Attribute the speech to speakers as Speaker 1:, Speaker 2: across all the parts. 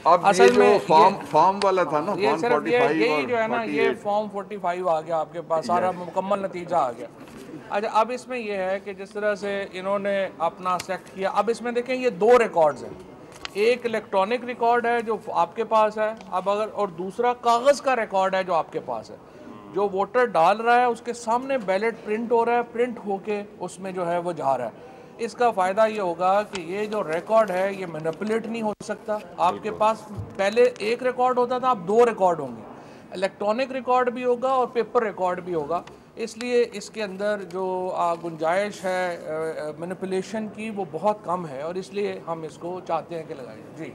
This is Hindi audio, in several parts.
Speaker 1: अब
Speaker 2: असल
Speaker 1: ये
Speaker 2: में
Speaker 1: फॉर्म वाला था ना,
Speaker 2: ये
Speaker 1: फॉर्म
Speaker 2: सिर्फ
Speaker 1: 45
Speaker 2: यही जो है ना, ये
Speaker 1: 48।
Speaker 2: फॉर्म 45 आ गया आपके पास, सारा मुकम्मल नतीजा आ गया। अच्छा, अब इसमें ये है कि जिस तरह से इन्होंने अपना सेलेक्ट किया, अब इसमें देखें ये दो रिकॉर्ड्स हैं, एक इलेक्ट्रॉनिक रिकॉर्ड है जो आपके पास है, अब अगर, और दूसरा कागज़ का रिकॉर्ड है जो आपके पास है। जो वोटर डाल रहा है उसके सामने बैलेट प्रिंट हो रहा है, प्रिंट होके उसमें जो है वो जा रहा है। इसका फ़ायदा ये होगा कि ये जो रिकॉर्ड है ये मैनिपुलेट नहीं हो सकता। आपके पास पहले एक रिकॉर्ड होता था, अब दो रिकॉर्ड होंगे, इलेक्ट्रॉनिक रिकॉर्ड भी होगा और पेपर रिकॉर्ड भी होगा। इसलिए इसके अंदर जो गुंजाइश है मैनिपुलेशन की वो बहुत कम है, और इसलिए हम इसको चाहते हैं कि लगाएं। जी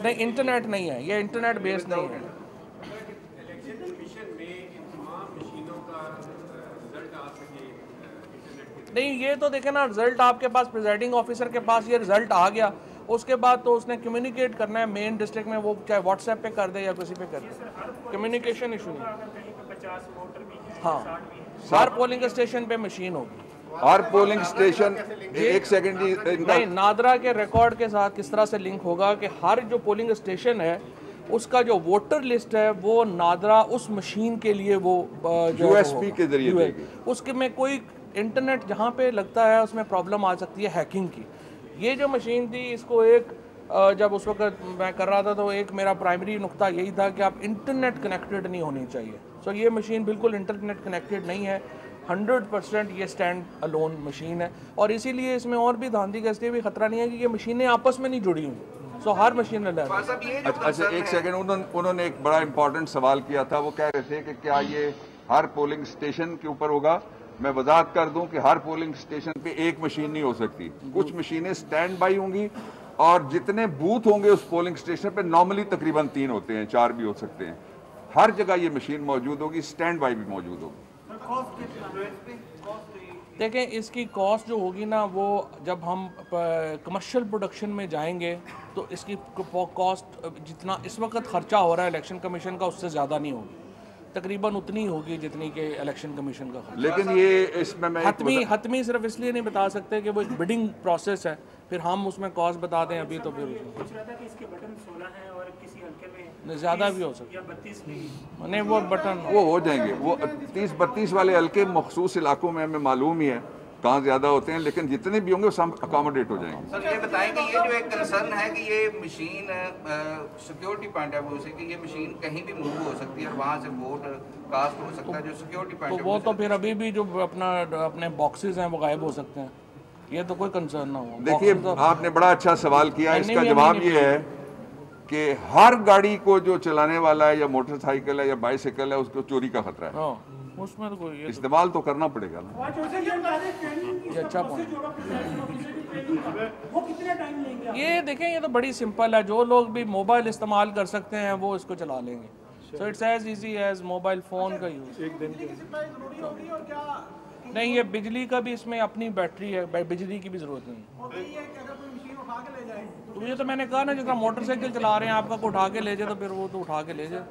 Speaker 2: नहीं, इंटरनेट नहीं है, ये इंटरनेट बेस नहीं है। नहीं, ये तो देखें ना, रिजल्ट आपके पास प्रिजाइडिंग ऑफिसर के पास ये रिजल्ट आ गया, उसके बाद तो उसने कम्युनिकेट करना है मेन डिस्ट्रिक्ट में, वो चाहे व्हाट्सएप पे कर दे या किसी पे कर दे, कम्युनिकेशन इशू नहीं। हाँ, हर पोलिंग स्टेशन पे मशीन होगी,
Speaker 1: हर पोलिंग स्टेशन। एक सेकंड जी,
Speaker 2: नहीं, नादरा के रिकॉर्ड के साथ किस तरह से लिंक होगा कि हर जो पोलिंग स्टेशन है उसका जो वोटर लिस्ट है वो नादरा उस मशीन के लिए वो
Speaker 1: यूएसपी के जरिए देगी।
Speaker 2: उसके में कोई इंटरनेट जहाँ पे लगता है उसमें प्रॉब्लम आ सकती है हैकिंग की। ये जो मशीन थी इसको एक जब उस वक्त मैं कर रहा था तो एक मेरा प्राइमरी नुक्ता यही था कि आप इंटरनेट कनेक्टेड नहीं होनी चाहिए। सो ये मशीन बिल्कुल इंटरनेट कनेक्टेड नहीं है, 100% ये स्टैंड अलोन मशीन है, और इसीलिए इसमें और भी धांधली का इसलिए भी खतरा नहीं है कि ये मशीनें आपस में नहीं जुड़ी हुई। सो हर मशीन अलग।
Speaker 1: अच्छा, एक सेकंड, उन्होंने एक बड़ा इंपॉर्टेंट सवाल किया था, वो कह रहे थे कि क्या ये हर पोलिंग स्टेशन के ऊपर होगा। मैं वजाहत कर दूं कि हर पोलिंग स्टेशन पे एक मशीन नहीं हो सकती, कुछ मशीनें स्टैंड बाई होंगी, और जितने बूथ होंगे उस पोलिंग स्टेशन पे नॉर्मली तकरीबन 3 होते हैं, 4 भी हो सकते हैं। हर जगह ये मशीन मौजूद होगी, स्टैंड बाई भी मौजूद होगी।
Speaker 2: देखें, इसकी कॉस्ट जो होगी ना वो जब हम कमर्शियल प्रोडक्शन में जाएंगे तो इसकी कॉस्ट जितना इस वक्त खर्चा हो रहा है इलेक्शन कमीशन का उससे ज़्यादा नहीं होगी, तकरीबन उतनी होगी जितनी के इलेक्शन कमीशन का खर्चा।
Speaker 1: लेकिन ये इसमें मैं
Speaker 2: हतमी सिर्फ इसलिए नहीं बता सकते कि वो एक बिडिंग प्रोसेस है, फिर हम उसमें कॉस्ट बता दें अभी तो फिर ज़्यादा भी हो सकता है। नहीं, वो बटन
Speaker 1: वो हो जाएंगे, वो 30-32 वाले हल्के मखसूस इलाकों में हमें मालूम ही है कहाँ ज़्यादा होते हैं, लेकिन जितने भी होंगे वो सब अकोमोडेट हो जाएंगे।
Speaker 3: सर ये बताएंगे, ये जो एक कंसर्न है कि ये machine security point of view से कि ये मशीन कहीं भी मूव हो सकती है और वहाँ से वोट कास्ट हो सकता है, जो सिक्योरिटी पॉइंट ऑफ व्यू,
Speaker 2: वो तो फिर अभी भी जो अपने बॉक्सेस हैं वो गायब हो सकते हैं, ये तो कोई कंसर्न ना हो।
Speaker 1: देखिए, आपने बड़ा अच्छा सवाल किया, इसका जवाब ये है कि हर गाड़ी को जो चलाने वाला है या मोटरसाइकिल है या बाइसिकल है उसको चोरी का खतरा है,
Speaker 2: उसमें तो कोई
Speaker 1: इस्तेमाल तो करना पड़ेगा ना।
Speaker 2: ये अच्छा पॉइंट। ये देखें, ये तो बड़ी सिंपल है, जो लोग भी मोबाइल इस्तेमाल कर सकते हैं वो इसको चला लेंगे। So it's as easy as mobile phone का यूज़।
Speaker 4: एक दिन
Speaker 2: नहीं, ये बिजली का भी इसमें अपनी बैटरी है, बिजली की भी ज़रूरत नहीं। तो ये तो मैंने कहा ना, जितना मोटरसाइकिल चला रहे हैं आपका को उठा के ले जाए तो फिर वो तो उठा के ले जाए।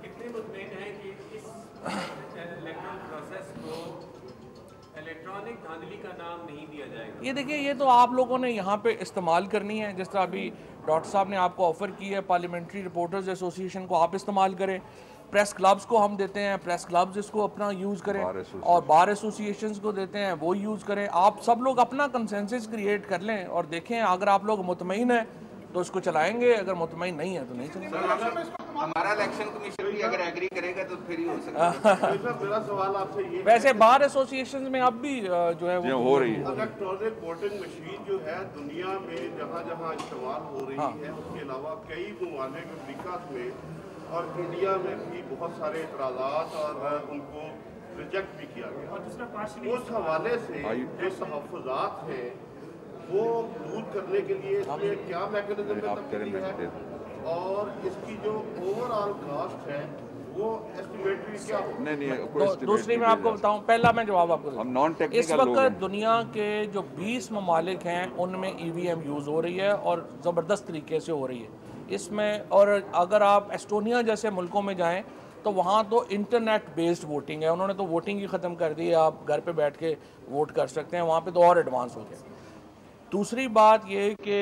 Speaker 5: इलेक्ट्रॉनिक धांधली का नाम नहीं दिया जाएगा।
Speaker 2: ये देखिए, ये तो आप लोगों ने यहाँ पे इस्तेमाल करनी है, जिस तरह अभी डॉक्टर साहब ने आपको ऑफ़र की है, पार्लियामेंट्री रिपोर्टर्स एसोसिएशन को आप इस्तेमाल करें, प्रेस क्लब्स को हम देते हैं, प्रेस क्लब्स इसको अपना यूज़ करें, और बार एसोसिएशंस को देते हैं वो यूज़ करें। आप सब लोग अपना कंसेंसस क्रिएट कर लें और देखें, अगर आप लोग मुतमईन हैं तो इसको चलाएंगे, अगर मुतमईन नहीं है तो नहीं चलाएंगे।
Speaker 3: हमारा इलेक्शन कमीशन भी अगर एग्री करेगा तो फिर ही हो सकता है।
Speaker 4: मेरा सवाल आपसे ये,
Speaker 2: वैसे बार एसोसिएशन में अब भी जो है वो
Speaker 1: हो रही है।
Speaker 4: इलेक्ट्रॉनिक वोटिंग मशीन जो है दुनिया में जहाँ जहाँ इस्तेमाल हो रही है, उसके अलावा कई ममालिक अफ्रीका में और इंडिया में भी बहुत सारे इतराज़ात और उनको रिजेक्ट भी किया गया। उस हवाले से जो तहफ़्फ़ुज़ात हैं वो दूर करने के लिए इसमें क्या मैकेनिज्म में तब्दीली है, और इसकी जो ओवरऑल कास्ट है वो एस्टिमेटरी क्या हो?
Speaker 1: नहीं,
Speaker 2: दूसरी मैं आपको बताऊं, पहला मैं जवाब आपको
Speaker 1: हम नॉन
Speaker 2: इस
Speaker 1: टेक्निकल लोग
Speaker 2: वक्त
Speaker 1: हैं।
Speaker 2: दुनिया के जो 20 ममालिक हैं उनमें EVM यूज़ हो रही है और ज़बरदस्त तरीके से हो रही है इसमें। और अगर आप एस्टोनिया जैसे मुल्कों में जाएं तो वहाँ तो इंटरनेट बेस्ड वोटिंग है, उन्होंने तो वोटिंग ही ख़त्म कर दी है, आप घर पे बैठ के वोट कर सकते हैं, वहाँ पे तो और एडवांस हो गया। दूसरी बात ये कि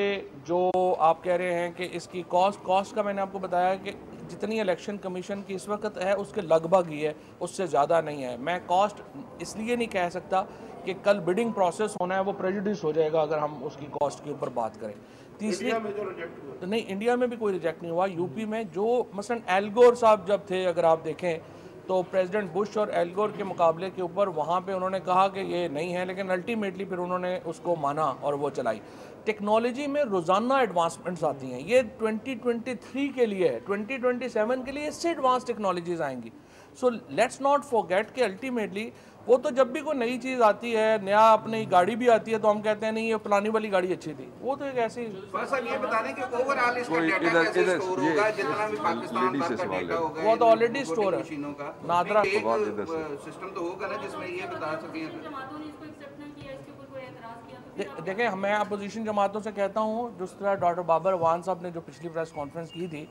Speaker 2: जो आप कह रहे हैं कि इसकी कॉस्ट का मैंने आपको बताया कि जितनी इलेक्शन कमीशन की इस वक्त है उसके लगभग ही है, उससे ज़्यादा नहीं है। मैं कॉस्ट इसलिए नहीं कह सकता कि कल बिडिंग प्रोसेस होना है वो प्रेजुडिस हो जाएगा अगर हम उसकी कॉस्ट के ऊपर बात करें। तीसरी नहीं, इंडिया में भी कोई रिजेक्ट नहीं हुआ। यूपी में जो मसलन एल्गोर साहब जब थे, अगर आप देखें तो प्रेसिडेंट बुश और एल्गोर के मुकाबले के ऊपर वहाँ पे उन्होंने कहा कि ये नहीं है, लेकिन अल्टीमेटली फिर उन्होंने उसको माना और वो चलाई। टेक्नोलॉजी में रोज़ाना एडवांसमेंट्स आती हैं, ये 2023 के लिए है, 2027 के लिए इससे एडवांस टेक्नोलॉजीज आएंगी। सो लेट्स नॉट फॉरगेट कि अल्टीमेटली वो तो जब भी कोई नई चीज़ आती है, नया अपनी गाड़ी भी आती है तो हम कहते हैं नहीं ये पुरानी वाली गाड़ी अच्छी थी। वो तो एक ऐसी
Speaker 3: सर ये बता दें कि ओवरऑल इसका डाटा कैसे स्टोर होगा, जितना भी पाकिस्तान भर का डाटा होगा
Speaker 2: वो तो ऑलरेडी स्टोर है।
Speaker 3: मशीनों का
Speaker 2: नादरा
Speaker 3: सिस्टम तो होगा ना जिसमें ये बता सकें।
Speaker 2: देखें, मैं अपोजिशन जमातों से कहता हूँ, जिस तरह डॉक्टर बाबर अवान साहब ने जो पिछली प्रेस कॉन्फ्रेंस की थी,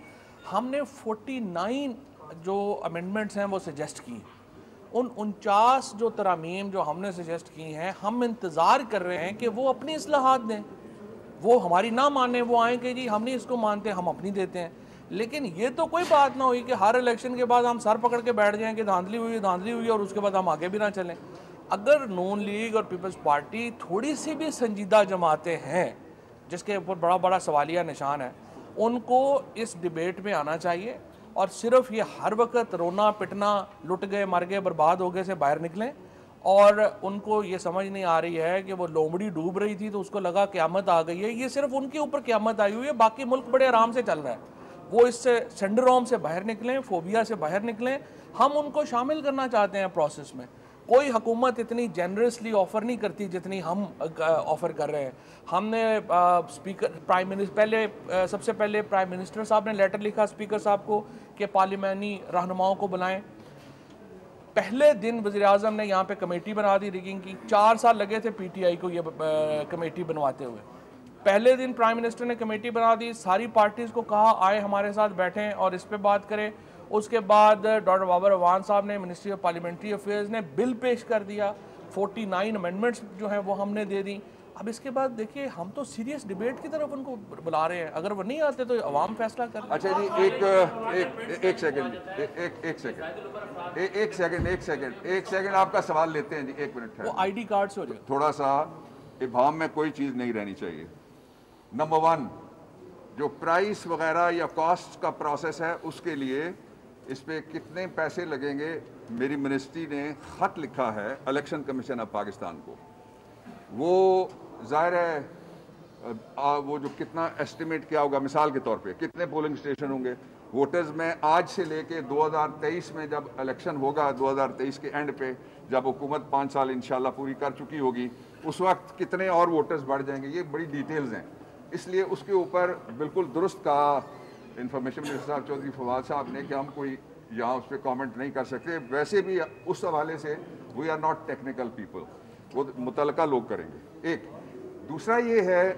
Speaker 2: हमने 49 जो अमेंडमेंट्स हैं वो सजेस्ट की। उन 49 जो तरामीम जो हमने सजेस्ट की हैं, हम इंतज़ार कर रहे हैं कि वो अपनी इस्लाहात दें। वो हमारी ना माने, वो आए कि जी हम नहीं इसको मानते, हम अपनी देते हैं। लेकिन ये तो कोई बात ना हुई कि हर इलेक्शन के बाद हम सर पकड़ के बैठ जाएं कि धांधली हुई और उसके बाद हम आगे भी ना चलें। अगर नून लीग और पीपल्स पार्टी थोड़ी सी भी संजीदा जमातें हैं जिसके ऊपर बड़ा बड़ा सवालिया निशान है, उनको इस डिबेट में आना चाहिए और सिर्फ ये हर वक्त रोना पिटना, लुट गए मर गए बर्बाद हो गए से बाहर निकलें। और उनको ये समझ नहीं आ रही है कि वो लोमड़ी डूब रही थी तो उसको लगा क़यामत आ गई है। ये सिर्फ उनके ऊपर क़यामत आई हुई है, बाकी मुल्क बड़े आराम से चल रहा है। वो इससे सिंड्रोम से बाहर निकलें, फोबिया से बाहर निकलें। हम उनको शामिल करना चाहते हैं प्रोसेस में। कोई हुकूमत इतनी जेनरसली ऑफ़र नहीं करती जितनी हम ऑफ़र कर रहे हैं। हमने स्पीकर प्राइम मिनिस्टर सबसे पहले प्राइम मिनिस्टर साहब ने लेटर लिखा स्पीकर साहब को कि पार्लिमानी रहनुमाओं को बुलाएं। पहले दिन वज़ीर आज़म ने यहाँ पे कमेटी बना दी रिगिंग की। 4 साल लगे थे PTI को ये कमेटी बनवाते हुए। पहले दिन प्राइम मिनिस्टर ने कमेटी बना दी, सारी पार्टीज़ को कहा आए हमारे साथ बैठें और इस पे बात करें। उसके बाद डॉक्टर बाबर अवान साहब ने, मिनिस्ट्री ऑफ पार्लियामेंट्री अफेयर्स ने बिल पेश कर दिया। 49 अमेंडमेंट्स जो हैं वो हमने दे दी। अब इसके बाद देखिए, हम तो सीरियस डिबेट की तरफ उनको बुला रहे हैं। अगर वो नहीं आते तो अवाम फैसला कर।
Speaker 1: अच्छा जी, एक सेकंड आपका सवाल लेते हैं जी, 1 मिनट है।
Speaker 2: वो ID कार्ड से हो जाए।
Speaker 1: थोड़ा सा इबाम में कोई चीज़ नहीं रहनी चाहिए। नंबर 1, जो प्राइस वगैरह या कॉस्ट का प्रोसेस है उसके लिए इस पे कितने पैसे लगेंगे, मेरी मिनिस्ट्री ने ख़त लिखा है इलेक्शन कमीशन ऑफ पाकिस्तान को। वो ज़ाहिर है वो जो कितना एस्टिमेट किया होगा, मिसाल के तौर पे कितने पोलिंग स्टेशन होंगे वोटर्स में, आज से लेके 2023 में जब इलेक्शन होगा, 2023 के एंड पे जब हुकूमत 5 साल इंशाल्लाह पूरी कर चुकी होगी, उस वक्त कितने और वोटर्स बढ़ जाएंगे, ये बड़ी डिटेल्स हैं। इसलिए उसके ऊपर बिल्कुल दुरुस्त कहा इंफॉर्मेशन मिनिस्टर साहब चौधरी फवाद साहब ने कि हम कोई यहाँ उस पर कॉमेंट नहीं कर सकते। वैसे भी उस हवाले से we are not technical people, वो मुतलका लोग करेंगे। एक दूसरा ये है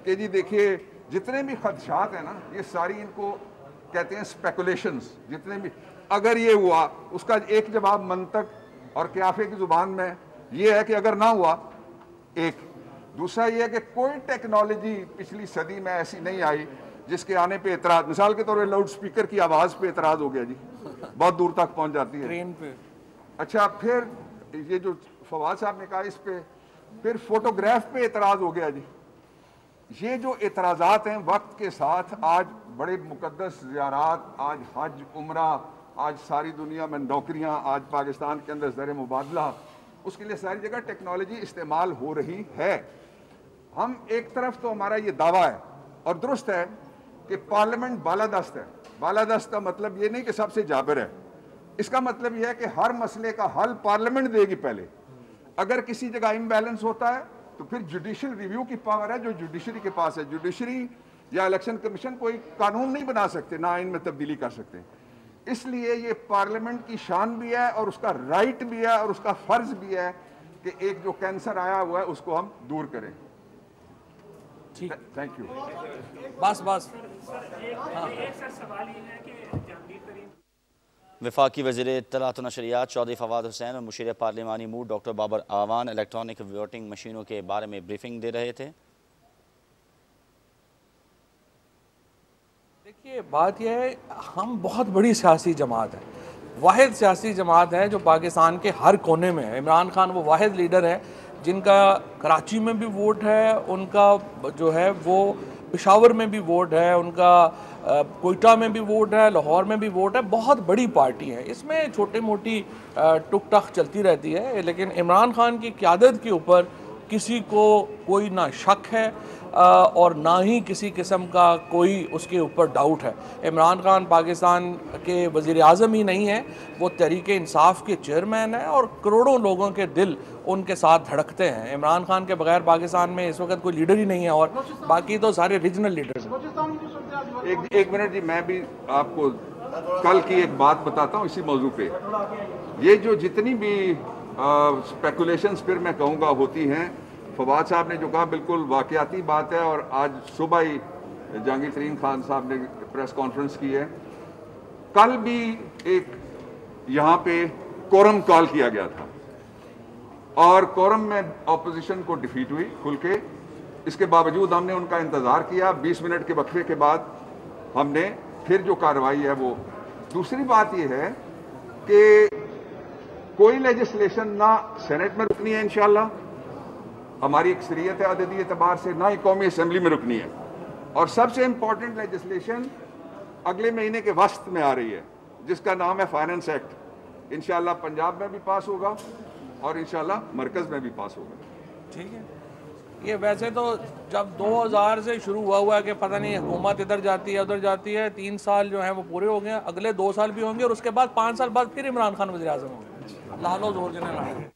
Speaker 1: कि जी देखिए, जितने भी खदशात हैं ना, ये सारी इनको कहते हैं स्पेकुलेशंस। जितने भी अगर ये हुआ, उसका एक जवाब मंतक और क्याफे की ज़ुबान में ये है कि अगर ना हुआ एक। दूसरा ये है कि कोई टेक्नोलॉजी पिछली सदी में ऐसी नहीं आई जिसके आने पे एतराज़, मिसाल के तौर पर लाउड स्पीकर की आवाज़ पे एतराज़ हो गया जी, बहुत दूर तक पहुंच जाती है
Speaker 2: ट्रेन पे।
Speaker 1: अच्छा, फिर ये जो फवाद साहब ने कहा इस पे, फिर फोटोग्राफ पे एतराज़ हो गया जी। ये जो एतराज़ात हैं वक्त के साथ, आज बड़े मुकद्दस ज़ियारात, आज हज उम्रा, आज सारी दुनिया में नौकरियां, आज पाकिस्तान के अंदर ज़र मुबादला, उसके लिए सारी जगह टेक्नोलॉजी इस्तेमाल हो रही है। हम एक तरफ तो हमारा ये दावा है और दुरुस्त है कि पार्लियामेंट बालादस्त है। बालादस्त का मतलब ये नहीं कि सबसे जाबिर है, इसका मतलब यह है कि हर मसले का हल पार्लियामेंट देगी पहले। अगर किसी जगह इम्बैलेंस होता है तो फिर जुडिशल रिव्यू की पावर है जो जुडिशरी के पास है। जुडिशरी या इलेक्शन कमीशन कोई कानून नहीं बना सकते, ना इनमें तब्दीली कर सकते। इसलिए ये पार्लियामेंट की शान भी है और उसका राइट भी है और उसका फर्ज भी है कि एक जो कैंसर आया हुआ है उसको हम दूर करें।
Speaker 2: ठीक,
Speaker 1: थैंक यू।
Speaker 2: बस
Speaker 6: वफाकी वज़ीर इत्तलात व नशरियात चौधरी फवाद हुसैन और मुशीर पार्लिमानी मूड doctor Babar Awan electronic voting मशीनों के बारे में ब्रीफिंग दे रहे थे।
Speaker 2: देखिए बात यह है, हम बहुत बड़ी सियासी जमात है, वाहिद सियासी जमात है जो पाकिस्तान के हर कोने में है। इमरान खान वो वाहिद लीडर है जिनका कराची में भी वोट है, उनका जो है वो पेशावर में भी वोट है, उनका कोयटा में भी वोट है, लाहौर में भी वोट है। बहुत बड़ी पार्टी है, इसमें छोटी मोटी टुक टक चलती रहती है, लेकिन इमरान खान की क़यादत के ऊपर किसी को कोई ना शक है और ना ही किसी किस्म का कोई उसके ऊपर डाउट है। इमरान खान पाकिस्तान के वज़ीर आज़म ही नहीं है, वो तहरीक इंसाफ के चेयरमैन है और करोड़ों लोगों के दिल उनके साथ धड़कते हैं। इमरान खान के बगैर पाकिस्तान में इस वक्त कोई लीडर ही नहीं है और बाकी तो सारे रीजनल लीडर्स हैं।
Speaker 1: एक मिनट जी, मैं भी आपको कल की एक बात बताता हूँ इसी मौजू पे। ये जो जितनी भी स्पेकुलेशंस फिर मैं कहूँगा होती हैं, फवाद साहब ने जो कहा बिल्कुल वाकयाती बात है और आज सुबह ही जहांगीर तरीन खान साहब ने प्रेस कॉन्फ्रेंस की है। कल भी एक यहाँ पे कोरम कॉल किया गया था और कोरम में ऑपोजिशन को डिफीट हुई खुल के। इसके बावजूद हमने उनका इंतज़ार किया, 20 मिनट के वक्फे के बाद हमने फिर जो कार्रवाई है वो। दूसरी बात यह है कि कोई लेजिस्लेशन ना सेनेट में रुकनी है इंशाल्लाह, हमारी अक्सरियत है अददी एतबार से, ना ही कौमी असम्बली में रुकनी है। और सबसे इंपॉर्टेंट लेजिस्लेशन अगले महीने के वस्त में आ रही है जिसका नाम है फाइनेंस एक्ट। इंशाल्लाह पंजाब में भी पास होगा और इंशाल्लाह मरकज़ में भी पास होगा।
Speaker 2: ठीक है, ये वैसे तो जब 2000 से शुरू हुआ है कि पता नहीं हुकूमत इधर जाती है उधर जाती है, 3 साल जो है वो पूरे हो गए, अगले 2 साल भी होंगे और उसके बाद 5 साल बाद फिर इमरान खान वज़ीर आज़म होंगे। लालो जोर जने लाए।